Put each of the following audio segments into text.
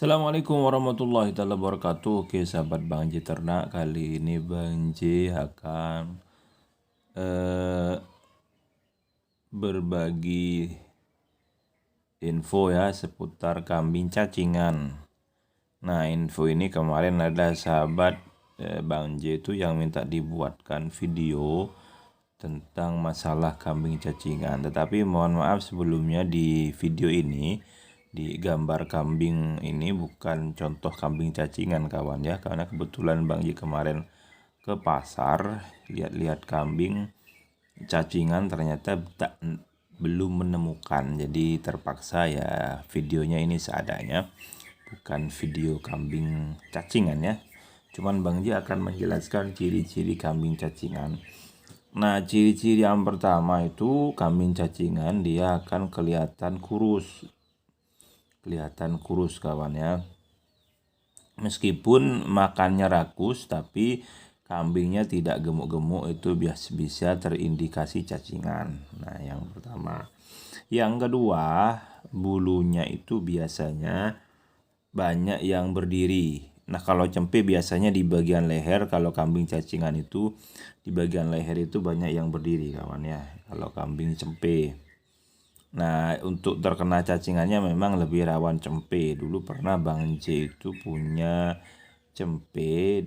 Assalamualaikum warahmatullahi wabarakatuh. Oke sahabat Bang J Ternak, kali ini Bang J akan eh, berbagi info ya seputar kambing cacingan. Nah, info ini kemarin ada sahabat Bang J itu yang minta dibuatkan video tentang masalah kambing cacingan. Tetapi mohon maaf sebelumnya, di video ini, di gambar kambing ini bukan contoh kambing cacingan kawan ya, karena kebetulan Bang J kemarin ke pasar lihat-lihat kambing cacingan, ternyata belum menemukan, jadi terpaksa ya videonya ini seadanya, bukan video kambing cacingan ya. Cuman Bang J akan menjelaskan ciri-ciri kambing cacingan. Nah, ciri-ciri yang pertama itu kambing cacingan dia akan kelihatan kurus. Kelihatan kurus kawan ya. Meskipun makannya rakus, tapi kambingnya tidak gemuk-gemuk, itu bisa terindikasi cacingan. Nah, yang pertama. Yang kedua, bulunya itu biasanya banyak yang berdiri. Nah, kalau cempe biasanya di bagian leher, kalau kambing cacingan itu di bagian leher itu banyak yang berdiri kawan ya, kalau kambing cempe. Nah, untuk terkena cacingannya memang lebih rawan cempe. Dulu pernah Bang J itu punya cempe,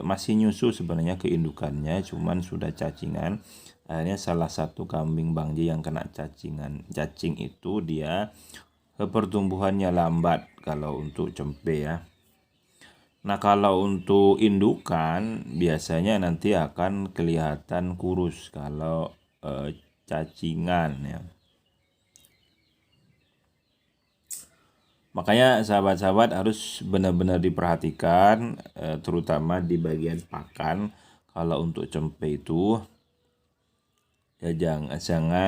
masih nyusu sebenarnya ke indukannya, cuman sudah cacingan. Akhirnya salah satu kambing Bang J yang kena cacing itu dia pertumbuhannya lambat kalau untuk cempe ya. Nah, kalau untuk indukan biasanya nanti akan kelihatan kurus kalau cacingan ya. Makanya sahabat-sahabat harus benar-benar diperhatikan, terutama di bagian pakan. Kalau untuk cempe itu ya jangan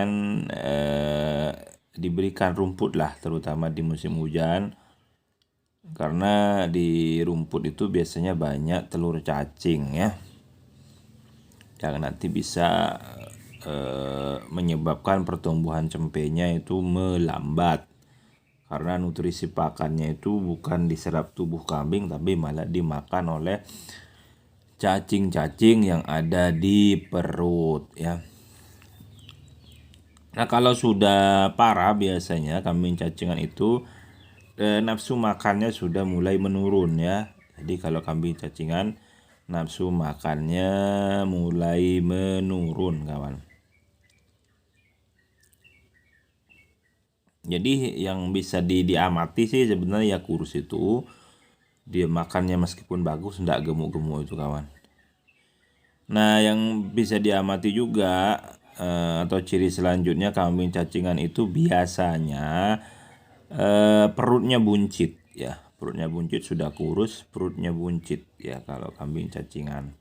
diberikan rumput lah, terutama di musim hujan, karena di rumput itu biasanya banyak telur cacing ya, yang nanti bisa menyebabkan pertumbuhan cempenya itu melambat, karena nutrisi pakannya itu bukan diserap tubuh kambing, tapi malah dimakan oleh cacing-cacing yang ada di perut ya. Nah, kalau sudah parah biasanya kambing cacingan itu nafsu makannya sudah mulai menurun ya. Jadi kalau kambing cacingan nafsu makannya mulai menurun kawan. Jadi yang bisa diamati sih sebenarnya ya kurus itu. Dia makannya meskipun bagus, tidak gemuk-gemuk itu kawan. Nah, yang bisa diamati juga atau ciri selanjutnya kambing cacingan itu biasanya perutnya buncit ya. Perutnya buncit, sudah kurus, perutnya buncit ya kalau kambing cacingan.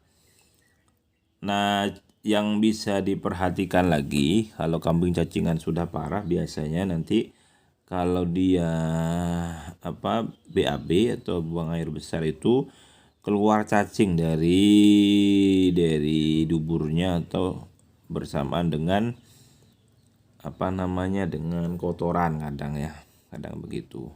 Nah, yang bisa diperhatikan lagi kalau kambing cacingan sudah parah, biasanya nanti kalau dia BAB atau buang air besar itu keluar cacing dari duburnya atau bersamaan dengan dengan kotoran, kadang begitu.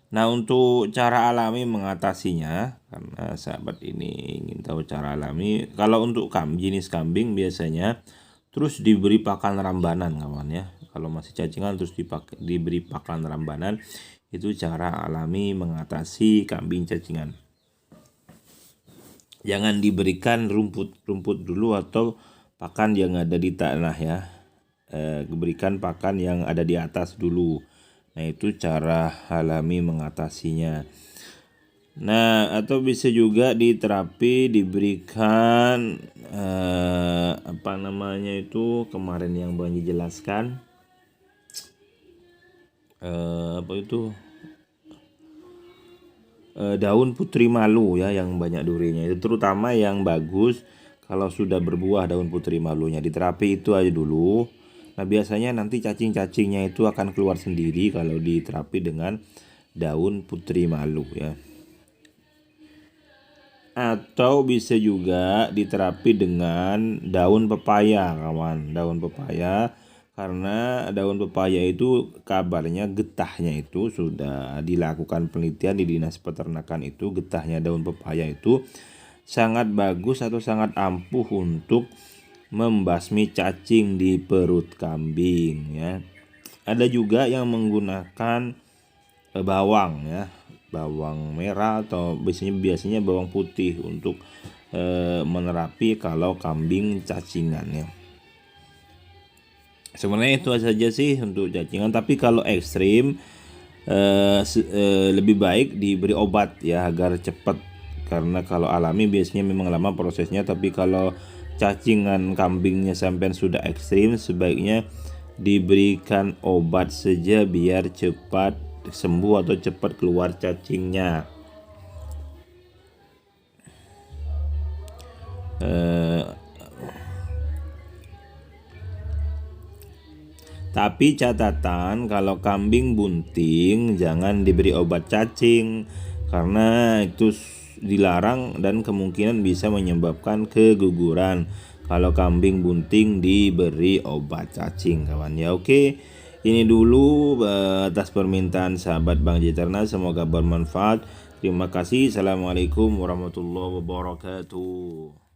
Nah, untuk cara alami mengatasinya, karena sahabat ini ingin tahu cara alami, kalau untuk jenis kambing biasanya terus diberi pakan rambanan kawan ya. Kalau masih cacingan terus diberi pakan rambanan, itu cara alami mengatasi kambing cacingan. Jangan diberikan rumput dulu atau pakan yang ada di tanah ya. Berikan pakan yang ada di atas dulu. Nah, itu cara alami mengatasinya. Nah, atau bisa juga diberikan kemarin yang Bang jelaskan, daun putri malu ya, yang banyak durinya itu, terutama yang bagus kalau sudah berbuah daun putri malunya, diterapi itu aja dulu. Nah, biasanya nanti cacing-cacingnya itu akan keluar sendiri kalau diterapi dengan daun putri malu ya. Atau bisa juga diterapi dengan daun pepaya kawan. Daun pepaya karena daun pepaya itu kabarnya getahnya itu sudah dilakukan penelitian di Dinas Peternakan, itu getahnya daun pepaya itu sangat bagus atau sangat ampuh untuk membasmi cacing di perut kambing ya. Ada juga yang menggunakan bawang ya, bawang merah atau biasanya bawang putih untuk menerapi kalau kambing cacingan ya. Sebenarnya itu saja sih untuk cacingan, tapi kalau ekstrim lebih baik diberi obat ya agar cepat, karena kalau alami biasanya memang lama prosesnya, tapi kalau cacingan kambingnya sampai sudah ekstrim sebaiknya diberikan obat saja biar cepat sembuh atau cepat keluar cacingnya. Tapi catatan, kalau kambing bunting jangan diberi obat cacing karena itu dilarang dan kemungkinan bisa menyebabkan keguguran kalau kambing bunting diberi obat cacing kawan ya. Oke, ini dulu atas permintaan sahabat Bang Jiterna, semoga bermanfaat. Terima kasih. Assalamualaikum warahmatullahi wabarakatuh.